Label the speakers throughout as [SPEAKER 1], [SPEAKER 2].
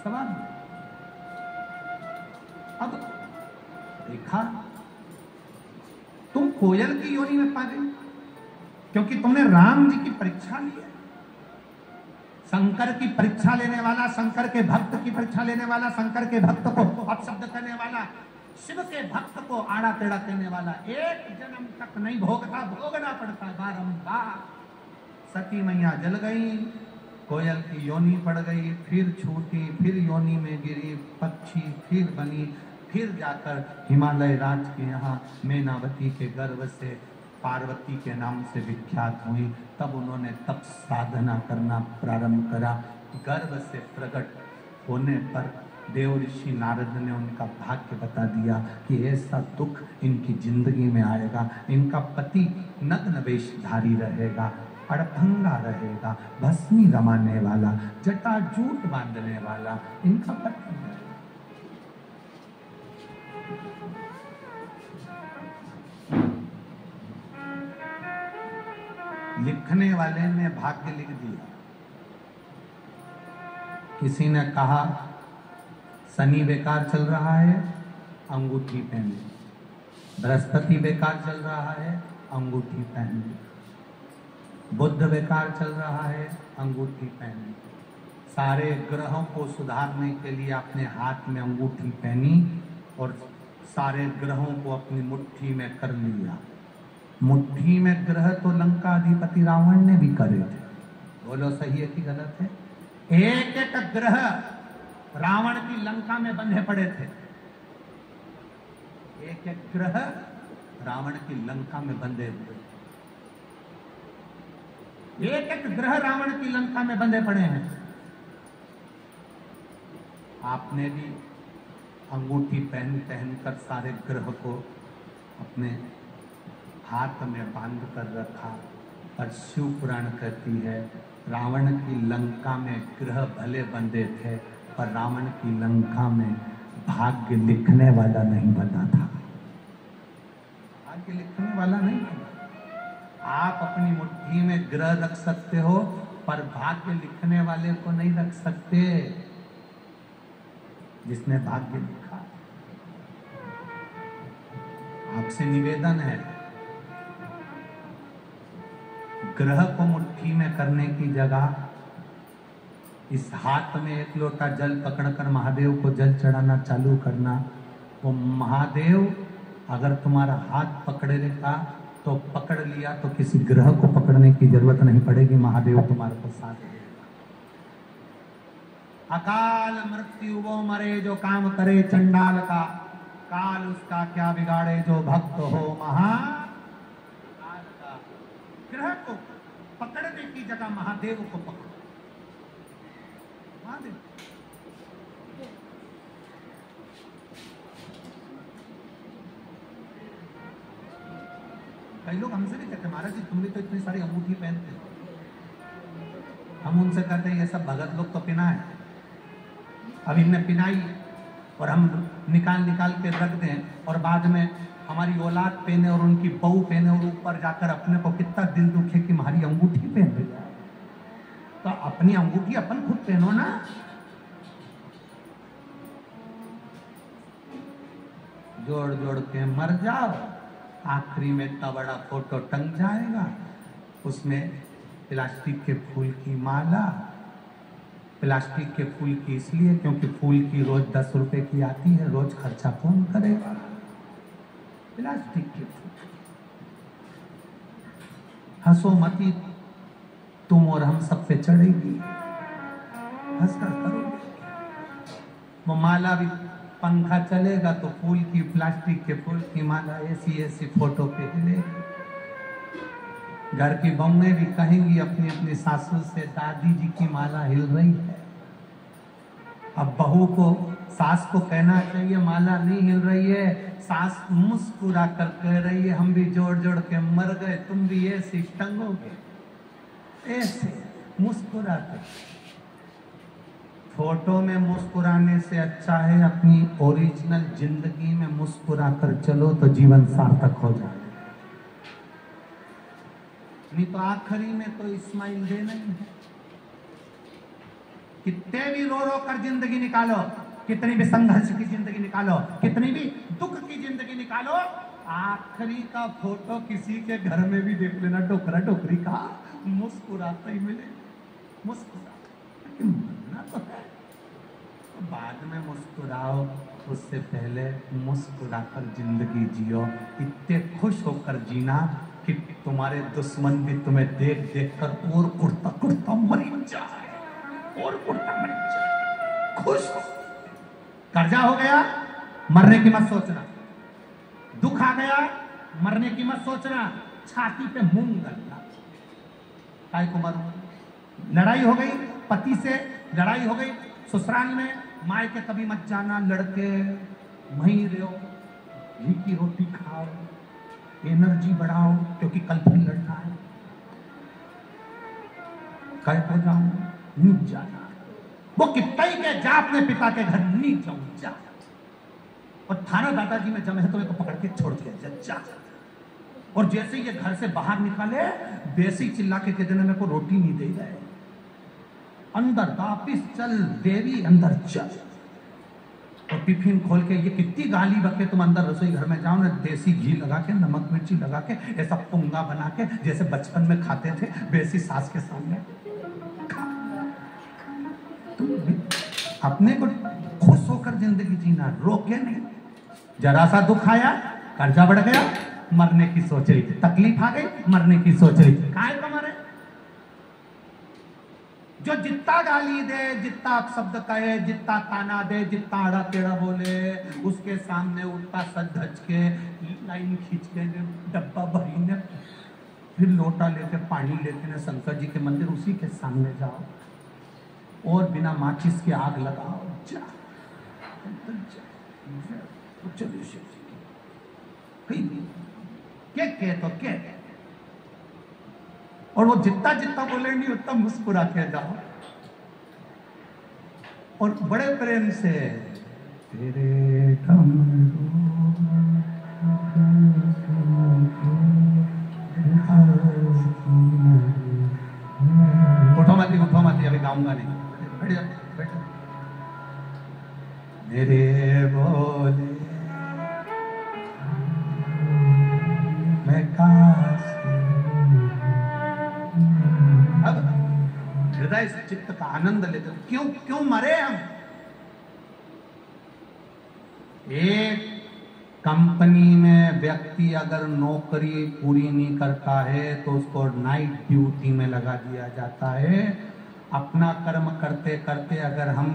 [SPEAKER 1] सवाल। अब देखा तुम कोयल की योनि में पा गए क्योंकि तुमने राम जी की परीक्षा ली है। शंकर की परीक्षा लेने वाला, शंकर के भक्त की परीक्षा लेने वाला, शंकर के भक्त को अपशब्द करने वाला, शिव के भक्त को आड़ा टेढ़ा करने वाला एक जन्म तक नहीं भोगता, भोगना पड़ता बारंबार। सती मैया जल गई, कोयल की योनि पड़ गई, फिर छूटी, फिर योनि में गिरी, पक्षी फिर बनी, फिर जाकर हिमालय राज के यहाँ मैनावती के गर्भ से पार्वती के नाम से विख्यात हुई। तब उन्होंने तप साधना करना प्रारंभ करा। गर्भ से प्रकट होने पर देव ऋषि नारद ने उनका भाग्य बता दिया कि ऐसा दुख इनकी जिंदगी में आएगा। इनका पति नग्न वेशधारी रहेगा, अड़भंगा रहेगा, भस्मी रमाने वाला, जटाजूट बांधने वाला इनका पति है। लिखने वाले ने भाग्य लिख दिया। किसी ने कहा शनि बेकार चल रहा है, अंगूठी पहन ली। बृहस्पति बेकार चल रहा है, अंगूठी पहन ली। बुध बेकार चल रहा है, अंगूठी पहन ली। सारे ग्रहों को सुधारने के लिए अपने हाथ में अंगूठी पहनी और सारे ग्रहों को अपनी मुट्ठी में कर लिया। मुट्ठी में ग्रह तो लंका अधिपति रावण ने भी करे थे। बोलो सही है कि गलत है? एक एक ग्रह रावण की लंका में बंधे पड़े थे। एक एक ग्रह रावण की लंका में बंधे हुए, एक एक ग्रह रावण की लंका में बंधे पड़े हैं। आपने भी अंगूठी पहन पहनकर सारे ग्रह को अपने हाथ में बांध कर रखा। पर शिव पुराण कहती है रावण की लंका में ग्रह भले बंधे थे पर रावण की लंका में भाग्य लिखने वाला नहीं बंधा था। भाग्य लिखने वाला नहीं बंधा। आप अपनी मुट्ठी में ग्रह रख सकते हो पर भाग्य लिखने वाले को नहीं रख सकते। जिसने भाग्य लिखा, आपसे निवेदन है ग्रह को मुट्ठी में करने की जगह इस हाथ में एक लोटा जल पकड़कर महादेव को जल चढ़ाना चालू करना। वो महादेव अगर तुम्हारा हाथ पकड़े लेता तो पकड़ लिया तो किसी ग्रह को पकड़ने की जरूरत नहीं पड़ेगी, महादेव तुम्हारे को साथ देगा। अकाल मृत्यु वो मरे जो काम करे चंडाल का, काल उसका क्या बिगाड़े जो भक्त हो महाकाल का। ग्रह को पकड़ने की जगह महादेव को पकड़ो। महादेव कई लोग हमसे भी कहते महाराज जी तुम भी तो इतनी सारी अंगूठी पहनते हो। हम उनसे कहते हैं ये सब भगत लोग तो पिना है। अब इनने पिनाई और हम निकाल निकाल के रख दें और बाद में हमारी औलाद पहने और उनकी बहू पहने और ऊपर जाकर अपने को कितना दिल दुखे कि हमारी अंगूठी पहन रही है। तो अपनी अंगूठी अपन खुद पहनो ना। जोड़ जोड़ के मर जाओ, आखिरी में इतना बड़ा फोटो टंग जाएगा, उसमें प्लास्टिक के फूल की माला। प्लास्टिक के फूल की इसलिए क्योंकि फूल की रोज 10 रुपए की आती है, रोज खर्चा कौन करेगा? प्लास्टिक के फूल। हंसो मती तुम और हम सब पे चढ़ेगी, हंसकर करोगे। वो माला भी पंखा चलेगा तो फूल की, प्लास्टिक के फूल की माला ऐसी ऐसी फोटो पे हिलेगी। घर की बहुएं भी कहेंगी अपनी अपनी सासू से दादी जी की माला हिल रही है। अब बहू को, सास को कहना चाहिए माला नहीं हिल रही है, सास मुस्कुरा कर कह रही है हम भी जोड़ जोड़ के मर गए, तुम भी ऐसे टंगोगे, ऐसे मुस्कुराते। फोटो में मुस्कुराने से अच्छा है अपनी ओरिजिनल जिंदगी में मुस्कुरा कर चलो तो जीवन सार्थक हो जाए। नहीं तो आखिरी में तो स्माइल देना ही है। कितने भी रो रो कर जिंदगी निकालो, कितनी भी संघर्ष की जिंदगी निकालो, कितनी भी दुख की जिंदगी निकालो, आखिरी का फोटो किसी के घर में भी देख लेना, टोकरा टोकरी का मुस्कुराता ही मिले, मुस्कुरा मरना तो है, तो बाद में मुस्कुराओ, उससे पहले मुस्कुराकर जिंदगी जियो। इतने खुश होकर जीना कि तुम्हारे दुश्मन भी तुम्हें देख देख कर और कुर्ता कुर्ता मर जाए, और कुर्ता मर जाए। खुश हो, कर्जा हो गया मरने की मत सोचना, दुख आ गया मरने की मत सोचना, छाती पे मूंग गलना, काय को मरूं। लड़ाई हो गई पति से, लड़ाई हो गई ससुराल में, माए के कभी मत जाना, लड़के वहीं रहो, घी की रोटी खाओ, एनर्जी बढ़ाओ, क्योंकि कल फिर लड़ना है। काय को जाऊं, नहीं जाना, वो कितना ही के जा अपने पिता के घर, नहीं जाऊं जा, और थाना दादाजी में जमे है तो पकड़ के छोड़ के जा। और जैसे ये घर से बाहर निकाले, बेसी चिल्ला के देने मेरे को रोटी नहीं दे गए, अंदर वापिस चल देवी, अंदर चल। और टिफिन खोल के ये कितनी गाली बके, तुम अंदर रसोई घर में जाओ ना, देसी घी लगा के, नमक मिर्ची लगा के, ऐसा पुंगा बना के जैसे बचपन में खाते थे, बेसी सास के सामने खा। तुम अपने को खुश होकर जिंदगी जीना, रोके नहीं। जरा सा दुख आया, कर्जा बढ़ गया, मरने की सोच रही, तकलीफ आ गई, मरने की सोच रही, काहे को मरे। जो जितना गाली दे, जितना अपशब्द कहे, जितना ताना दे, जितना आड़ा टेढ़ा बोले, उसके सामने उठता सज धज के, लाइन खींच के डब्बा भरी ने, फिर लोटा लेके पानी लेके ने शंकर जी के मंदिर, उसी के सामने जाओ और बिना माचिस की आग लगाओ, जा चलो शिव जी के तो के। और वो जितना जितना बोलेंगे उतना मुस्कुरा के जाओ, और बड़े प्रेम से तेरे उठो मत, अभी गाऊंगा नहीं, बैठ जा बैठ। मेरे बोले मैं अब हृदय से चित्त का आनंद लेते, क्यों क्यों मरे हम। एक कंपनी में व्यक्ति अगर नौकरी पूरी नहीं करता है तो उसको नाइट ड्यूटी में लगा दिया जाता है। अपना कर्म करते करते अगर हम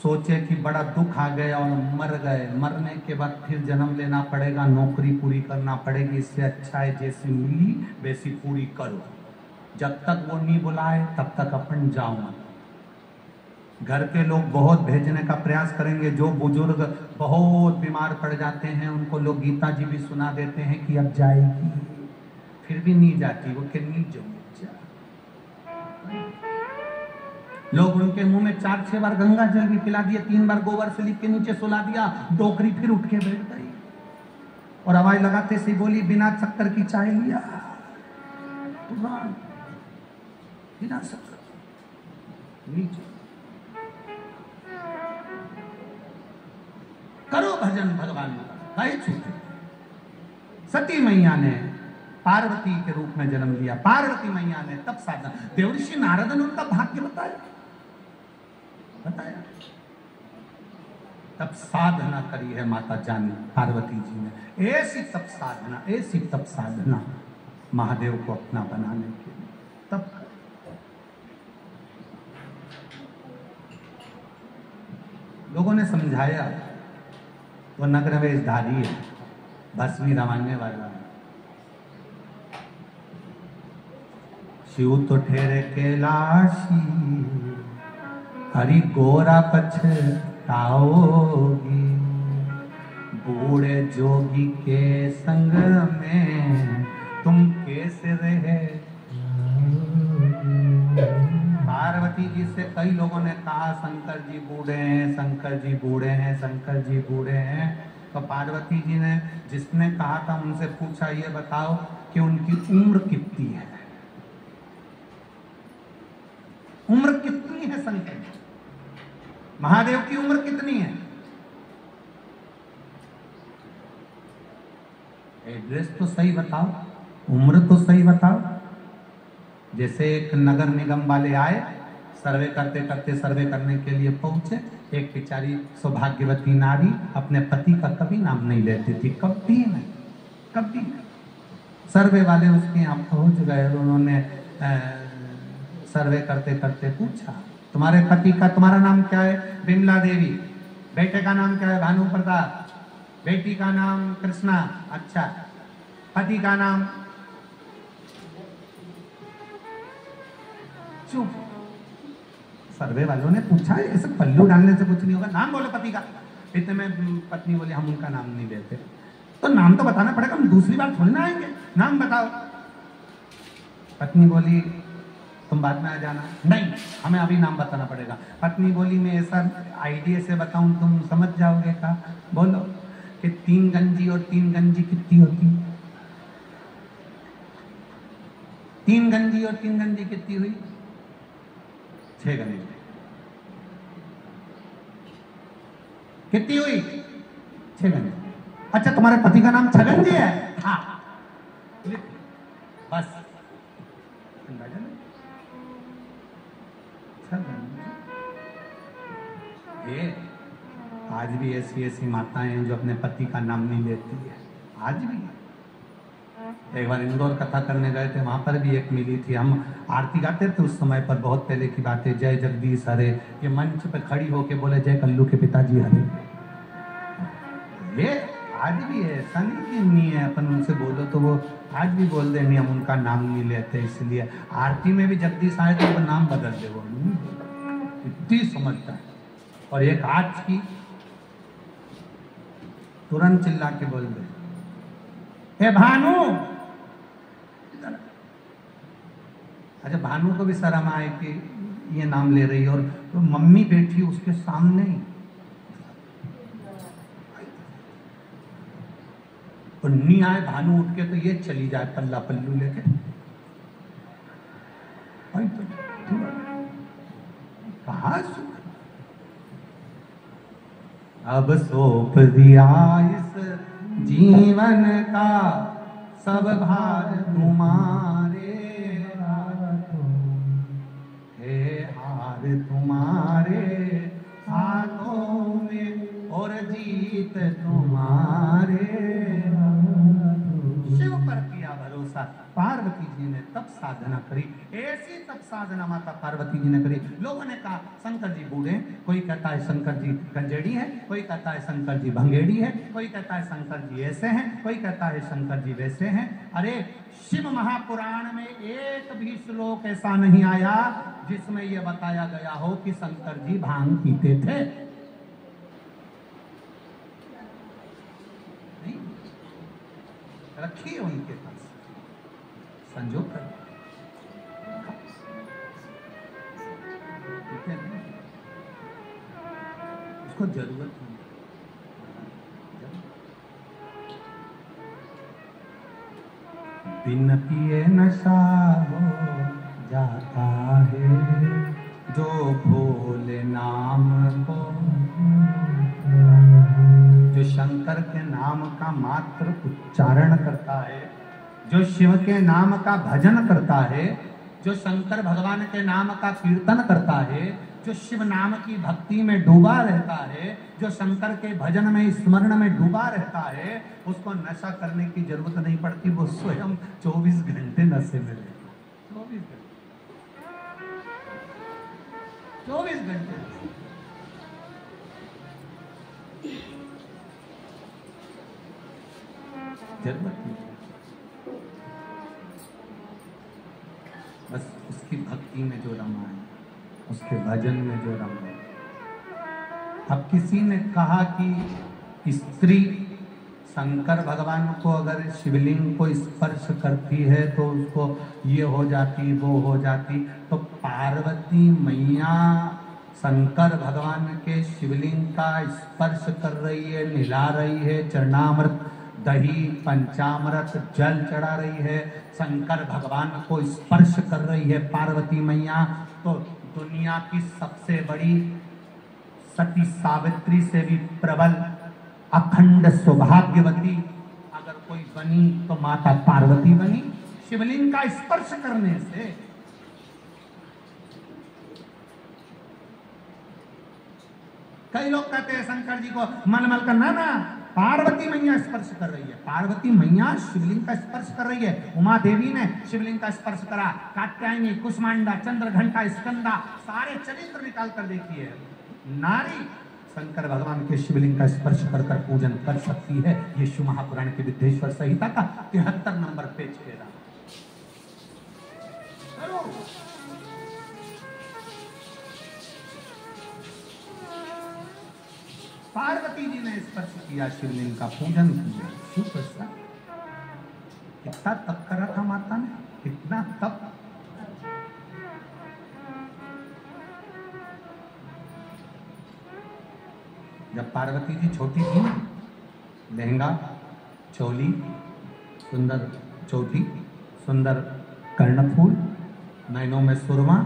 [SPEAKER 1] सोचे कि बड़ा दुख आ गया और मर गए, मरने के बाद फिर जन्म लेना पड़ेगा, नौकरी पूरी करना पड़ेगी, इससे अच्छा है जैसी मिली वैसी पूरी करो। जब तक वो नहीं बुलाए तब तक अपन जाओ मत। घर के लोग बहुत भेजने का प्रयास करेंगे, जो बुजुर्ग बहुत बीमार पड़ जाते हैं उनको लोग गीता जी भी सुना देते हैं कि अब जाएगी, फिर भी नहीं जाती, वो कि नहीं जाओ। लोग उनके मुंह में 4-6 बार गंगा जल भी पिला दिए, 3 बार गोबर से लिप के नीचे सुला दिया, डोकरी फिर उठ के बैठ गई और आवाज लगाते से बोली बिना शक्कर की चाय लिया, बिना शक्कर नीचे। करो भजन भगवान का, छूटे। सती मैया ने पार्वती के रूप में जन्म लिया, पार्वती मैया ने तब साधना, देवर्षि नारद ने उनका भाग्य बताया, तब साधना करी है माता जानी पार्वती जी ने, ऐसी तब साधना, ऐसी तब साधना महादेव को अपना बनाने के लिए। तब लोगों ने समझाया वो नग्न वेशधारी है, भस्मी रमाने वाला, शिव तो ठहरे कैलाशी, हरि गोरा पछताओगी, बूढ़े जोगी के संग में तुम कैसे रहे। पार्वती जी से कई लोगों ने कहा शंकर जी बूढ़े हैं, शंकर जी बूढ़े हैं, शंकर जी बूढ़े हैं। तो पार्वती जी ने जिसने कहा था उनसे पूछा, ये बताओ कि उनकी उम्र कितनी है, उम्र कितनी है शंकर। महादेव की उम्र कितनी है? एड्रेस तो सही बताओ, उम्र तो सही बताओ। जैसे एक नगर निगम वाले आए, सर्वे करते करते सर्वे करने के लिए पहुंचे, एक बेचारी सौभाग्यवती नारी अपने पति का कभी नाम नहीं लेती थी, कभी नहीं, कभी नहीं। सर्वे वाले उसके यहाँ पहुंच गए और उन्होंने सर्वे करते करते पूछा, तुम्हारे पति का, तुम्हारा नाम क्या है? विमला देवी। बेटे का नाम क्या है? भानु प्रताप। बेटी का नाम कृष्णा। अच्छा, पति का नाम? चुप। सर्वे वालों ने पूछा, ऐसे पल्लू डालने से कुछ नहीं होगा, नाम बोलो पति का। इतने में पत्नी बोली, हम उनका नाम नहीं लेते। तो नाम तो बताना पड़ेगा, हम दूसरी बार थोड़ी ना आएंगे, नाम बताओ। पत्नी बोली, तुम बाद में आ जाना। नहीं, हमें अभी नाम बताना पड़ेगा। पत्नी बोली, मैं ऐसा आइडिया से बताऊं तुम समझ जाओगे का? बोलो कि 3 गंजी और 3 गंजी कितनी होती? 3 गंजी और 3 गंजी कितनी हुई? 6 गंजी। कितनी हुई? 6 गंजी। अच्छा, तुम्हारे पति का नाम छगन जी है? हाँ, बस अंदाजा नहीं। ये आज भी ऐसी ऐसी माताएं हैं जो अपने पति का नाम नहीं लेती है, आज भी। एक बार इंदौर कथा करने गए थे, वहां पर भी एक मिली थी। हम आरती गाते थे उस समय पर, बहुत पहले की बात है। जय जगदीश हरे, ये मंच पे खड़ी होके बोले जय कल्लू के पिताजी हरे। ये आज भी है, ऐसा नहीं कि नहीं है। अपन उनसे बोलो तो वो आज भी बोल दे, नहीं हम उनका नाम नहीं लेते। इसलिए आरती में भी जगदीश आए तो नाम बदल दे, वो इतनी समझता है। और एक आज की तुरंत चिल्ला के बोल दे, हे भानु। अच्छा, भानु को भी शर्म आए कि ये नाम ले रही है, और तो मम्मी बैठी उसके सामने ही। और नहीं आए भानु उठ के तो ये चली जाए पल्ला पल्लू लेके। कहा सुख, अब सौंप दिया इस जीवन का सब भार तुम्हारे हाथों, हे हार तुम्हारे हाथों में और जीत तुम्हारे हाथों। शिव पर किया भरोसा, पार्वती जी ने तब साधना करी। ऐसी तब साधना माता पार्वती जी ने करी। लोगों ने कहा शंकर जी बूढ़े, कोई कहता है शंकर जी गंजेड़ी है, कोई कहता है शंकर जी भंगेड़ी है, कोई कहता है शंकर जी ऐसे हैं, कोई कहता है शंकर जी वैसे हैं। अरे शिव महापुराण में एक भी श्लोक ऐसा नहीं आया जिसमें यह बताया गया हो कि शंकर जी भांग पीते थे। नहीं, रखिए उनके पास, संजो कर उसको जरूरत नहीं। बिन पिए नशा हो जाता है जो भोले नाम को, जो शंकर के नाम का मात्र उच्चारण करता है, जो शिव के नाम का भजन करता है, जो शंकर भगवान के नाम का कीर्तन करता है, जो शिव नाम की भक्ति में डूबा रहता है, जो शंकर के भजन में स्मरण में डूबा रहता है, उसको नशा करने की जरूरत नहीं पड़ती। वो स्वयं 24 घंटे नशे में रहता, 24 घंटे, 24 घंटे। जरूरत नहीं, बस उसकी भक्ति में जो रमा है, उसके भजन में जो रमा है। अब किसी ने कहा कि स्त्री शंकर भगवान को अगर शिवलिंग को स्पर्श करती है तो उसको ये हो जाती, वो हो जाती, तो पार्वती मैया शंकर भगवान के शिवलिंग का स्पर्श कर रही है, निला रही है, चरणामृत दही पंचामृत जल चढ़ा रही है, शंकर भगवान को स्पर्श कर रही है पार्वती मैया, तो दुनिया की सबसे बड़ी सती सावित्री से भी प्रबल अखंड सौभाग्यवती अगर कोई बनी तो माता पार्वती बनी। शिवलिंग का स्पर्श करने से कई लोग कहते हैं शंकर जी को मलमल करना ना, पार्वती मैया स्पर्श कर रही है। पार्वती मैया शिवलिंग का स्पर्श कर रही है। उमा देवी ने शिवलिंग का स्पर्श करा। कात्यायनी, कुष्मांडा, चंद्रघंटा, स्कंदा सारे चरित्र निकाल कर देखिए। नारी शंकर भगवान के शिवलिंग का स्पर्श कर कर पूजन कर सकती है। ये शिव महापुराण के विद्येश्वर संहिता का 73 नंबर पेज पे रहा। पार्वती जी ने स्पर्श किया, शिवलिंग का पूजन किया। शिव प्रसाद कितना तप करा था माता ने, कितना तप। जब पार्वती जी छोटी थी ना, लहंगा, चोली, सुंदर चोटी, सुंदर कर्णफूल, नैनों में सुरमा,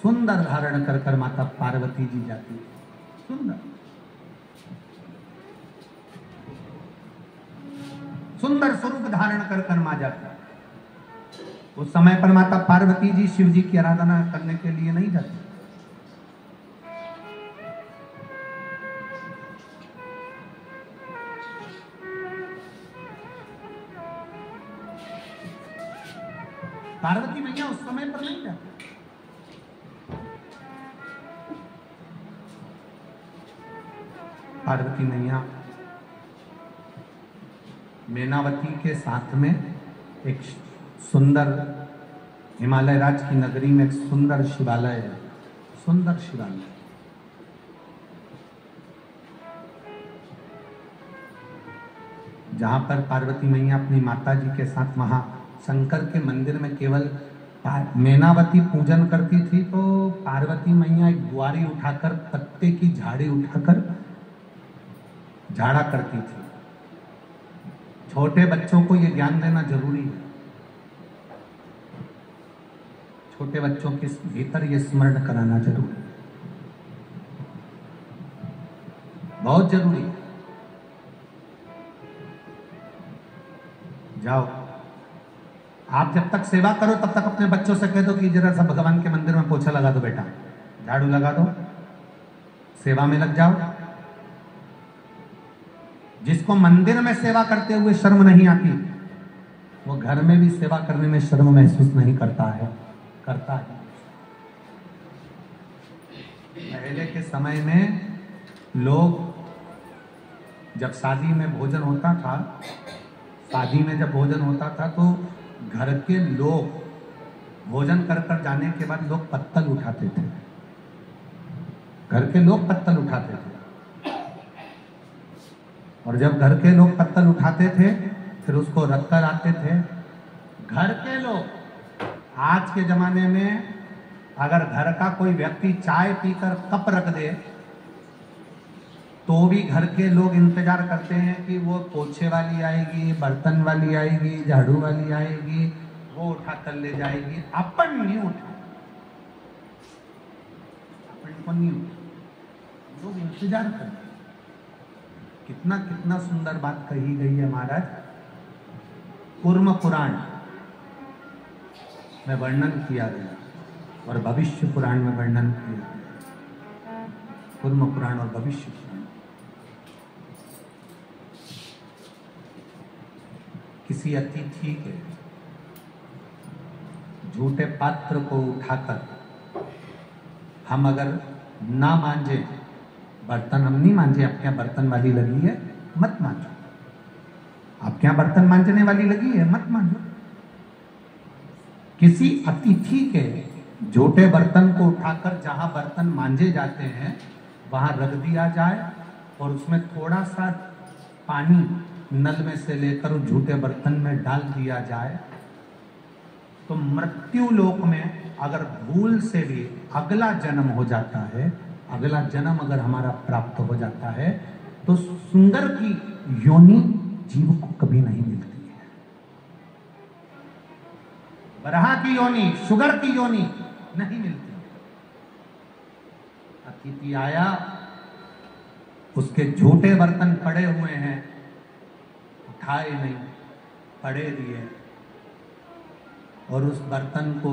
[SPEAKER 1] सुंदर धारण कर कर माता पार्वती जी जाती थी। सुंदर सुंदर स्वरूप धारण कर कर मां जाती। उस समय पर माता पार्वती जी शिव जी की आराधना करने के लिए नहीं जाती। पार्वती मैया उस समय पर नहीं जाती। पार्वती मैया मेनावती के साथ में एक सुंदर हिमालय राज्य की नगरी में एक सुंदर शिवालय है। सुंदर शिवालय, जहां पर पार्वती मैया अपनी माता जी के साथ वहां शंकर के मंदिर में केवल मेनावती पूजन करती थी, तो पार्वती मैया एक बुआरी उठाकर, पत्ते की झाड़ी उठाकर झाड़ा करती थी। छोटे बच्चों को यह ज्ञान देना जरूरी है। छोटे बच्चों के भीतर यह स्मरण कराना जरूरी है, बहुत जरूरी है। जाओ, आप जब तक सेवा करो तब तक अपने बच्चों से कह दो कि जरा सा भगवान के मंदिर में पोछा लगा दो बेटा, झाड़ू लगा दो, सेवा में लग जाओ। जिसको मंदिर में सेवा करते हुए शर्म नहीं आती, वो घर में भी सेवा करने में शर्म महसूस नहीं करता है। करता है। पहले के समय में लोग जब शादी में भोजन होता था, शादी में जब भोजन होता था तो घर के लोग भोजन कर कर जाने के बाद लोग पत्तल उठाते थे। घर के लोग पत्तल उठाते थे, और जब घर के लोग पत्तल उठाते थे फिर उसको रख कर आते थे। घर के लोग, आज के जमाने में अगर घर का कोई व्यक्ति चाय पीकर कप रख दे तो भी घर के लोग इंतजार करते हैं कि वो पोछे वाली आएगी, बर्तन वाली आएगी, झाड़ू वाली आएगी, वो उठा कर ले जाएगी। अपन नहीं उठा, अपन को नहीं उठा, लोग इंतजार करते हैं। कितना कितना सुंदर बात कही गई है महाराज। कूर्म पुराण में वर्णन किया गया और भविष्य पुराण में वर्णन किया गया। कूर्म पुराण और भविष्य पुराण। किसी अतिथि के झूठे पात्र को उठाकर हम अगर ना मांझे, बर्तन हम नहीं मांझे, आपके यहाँ बर्तन वाली लगी है मत मांझो, आपके यहाँ बर्तन मांझने वाली लगी है मत मांझो। किसी अतिथि के झूठे बर्तन को उठाकर जहां बर्तन मांझे जाते हैं वहां रख दिया जाए और उसमें थोड़ा सा पानी नल में से लेकर उस झूठे बर्तन में डाल दिया जाए, तो मृत्यु लोक में अगर भूल से भी अगला जन्म हो जाता है, अगला जन्म अगर हमारा प्राप्त हो जाता है, तो सुंदर की योनि जीव को कभी नहीं मिलती है। बरहा की योनि, शुगर की योनि नहीं मिलती। अतिथि आया, उसके झूठे बर्तन पड़े हुए हैं, उठाए नहीं, पड़े दिए, और उस बर्तन को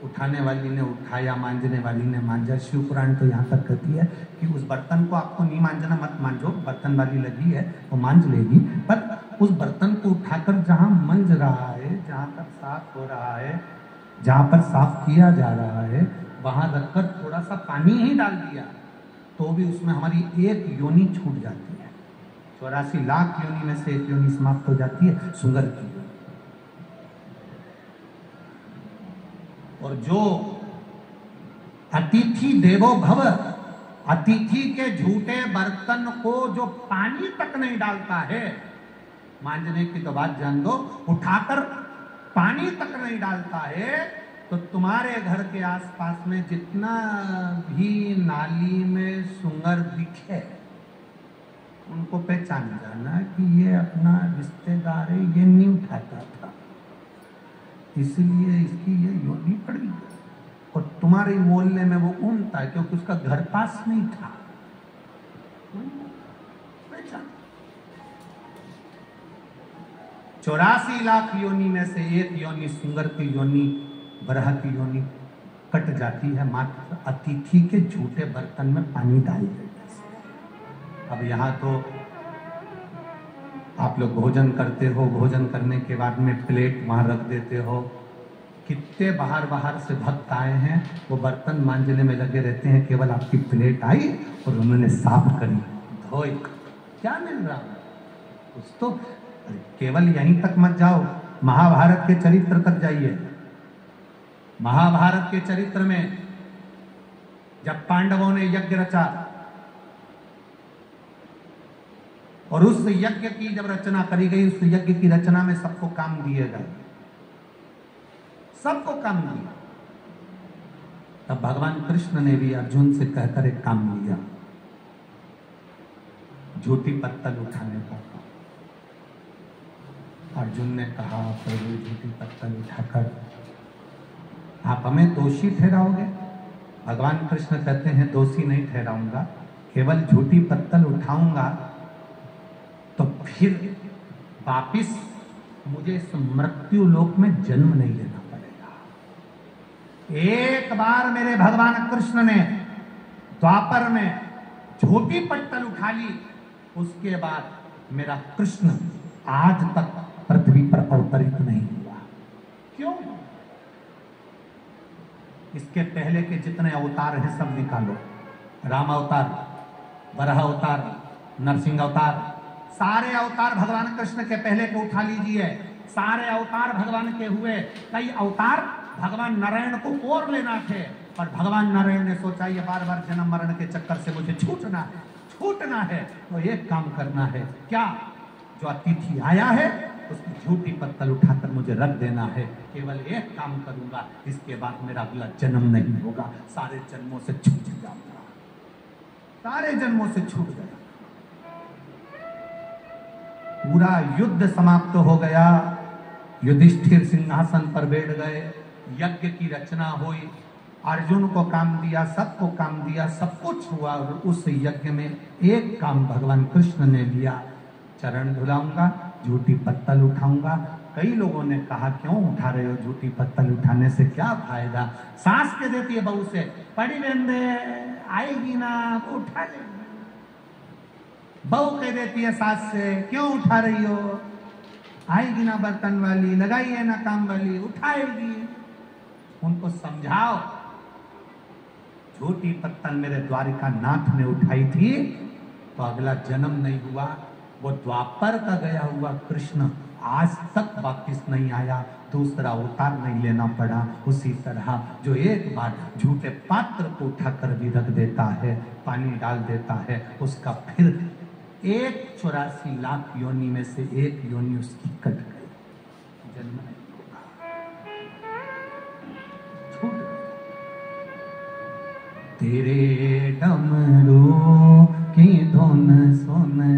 [SPEAKER 1] उठाने वाली ने उठाया, मांजने वाली ने मांजा। शिव पुराण तो यहाँ तक कहती है कि उस बर्तन को आपको नहीं मांजना, मत मांजो, बर्तन वाली लगी है वो मांज लेगी, पर उस बर्तन को उठाकर जहाँ मंज रहा है, जहाँ पर साफ हो रहा है, जहाँ पर साफ किया जा रहा है, वहाँ रखकर थोड़ा सा पानी ही डाल दिया तो भी उसमें हमारी एक योनि छूट जाती है। 84 लाख योनि में से एक योनि समाप्त हो जाती है, सुंदर की। और जो अतिथि देवो भव, अतिथि के झूठे बर्तन को जो पानी तक नहीं डालता है, मांजने की तो बात जान दो, उठाकर पानी तक नहीं डालता है, तो तुम्हारे घर के आसपास में जितना भी नाली में सुंगर दिखे, उनको पहचान जाना कि ये अपना रिश्तेदार है, ये नहीं उठाता था, इसलिए इसकी ये योनि पड़ी। और तुम्हारे मोहल्ले में वो घूमता है क्योंकि उसका घर पास नहीं था। 84 लाख योनि में से एक योनि सुंगर की योनि, बरहा की योनि कट जाती है मात्र अतिथि के झूठे बर्तन में पानी डाल देने से। अब यहाँ तो आप लोग भोजन करते हो, भोजन करने के बाद में प्लेट वहां रख देते हो। कितने बाहर से भक्त आए हैं, वो बर्तन मांजने में लगे रहते हैं, केवल आपकी प्लेट आई और उन्होंने साफ करी, धोई, क्या मिल रहा है कुछ तो। केवल यहीं तक मत जाओ, महाभारत के चरित्र तक जाइए। महाभारत के चरित्र में जब पांडवों ने यज्ञ रचा और उस यज्ञ की जब रचना करी गई, उस यज्ञ की रचना में सबको काम दिए गए, सबको काम दिया। तब भगवान कृष्ण ने भी अर्जुन से कहकर एक काम लिया, झूठी पत्तल उठाने का। अर्जुन ने कहा, प्रभु झूठी पत्तल उठाकर आप हमें दोषी ठहराओगे? भगवान कृष्ण कहते हैं दोषी नहीं ठहराऊंगा, केवल झूठी पत्तल उठाऊंगा तो फिर वापिस मुझे इस मृत्यु लोक में जन्म नहीं लेना पड़ेगा। एक बार मेरे भगवान कृष्ण ने द्वापर में झूठी पत्तल उठा ली, उसके बाद मेरा कृष्ण आज तक पृथ्वी पर अवतरित नहीं हुआ। क्यों? इसके पहले के जितने अवतार हैं सब निकालो, राम अवतार, वराह अवतार, नरसिंह अवतार, सारे अवतार भगवान कृष्ण के पहले को उठा लीजिए। सारे अवतार भगवान के हुए, कई अवतार भगवान नारायण को और लेना थे, पर भगवान नारायण ने सोचा ये बार बार जन्म मरण के चक्कर से मुझे छूटना है, तो एक काम करना है, क्या? जो अतिथि आया है उसकी झूठी पत्तल उठाकर मुझे रख देना है। केवल एक काम करूंगा, इसके बाद मेरा अगला जन्म नहीं होगा, सारे जन्मों से छूट जाऊंगा, सारे जन्मों से छूट गया। पूरा युद्ध समाप्त हो गया, युधिष्ठिर सिंहासन पर बैठ गए, यज्ञ की रचना हुई, अर्जुन को काम दिया, सबको काम दिया, सब कुछ हुआ। और उस यज्ञ में एक काम भगवान कृष्ण ने लिया, चरण धुलाऊंगा, झूठी पत्तल उठाऊंगा। कई लोगों ने कहा क्यों उठा रहे हो, झूठी पत्तल उठाने से क्या फायदा? सास के देती है बहू से, पड़ी रहने आएगी ना, वो उठा लेगी। बहू कह देती है सास से, क्यों उठा रही हो, आएगी ना बर्तन वाली, लगाइए ना काम वाली, उठाएगी। उनको समझाओ, झूठी पत्तल मेरे द्वारिका नाथ ने उठाई थी तो अगला जन्म नहीं हुआ, वो द्वापर का गया हुआ कृष्ण आज तक वापिस नहीं आया, दूसरा अवतार नहीं लेना पड़ा। उसी तरह जो एक बार झूठे पात्र को उठाकर भी रख देता है, पानी डाल देता है, उसका फिर 84 लाख योनि में से एक योनि उसकी कट गई, जन्म नहीं होगा, छूट गई। तेरे डमरू की धुन सुन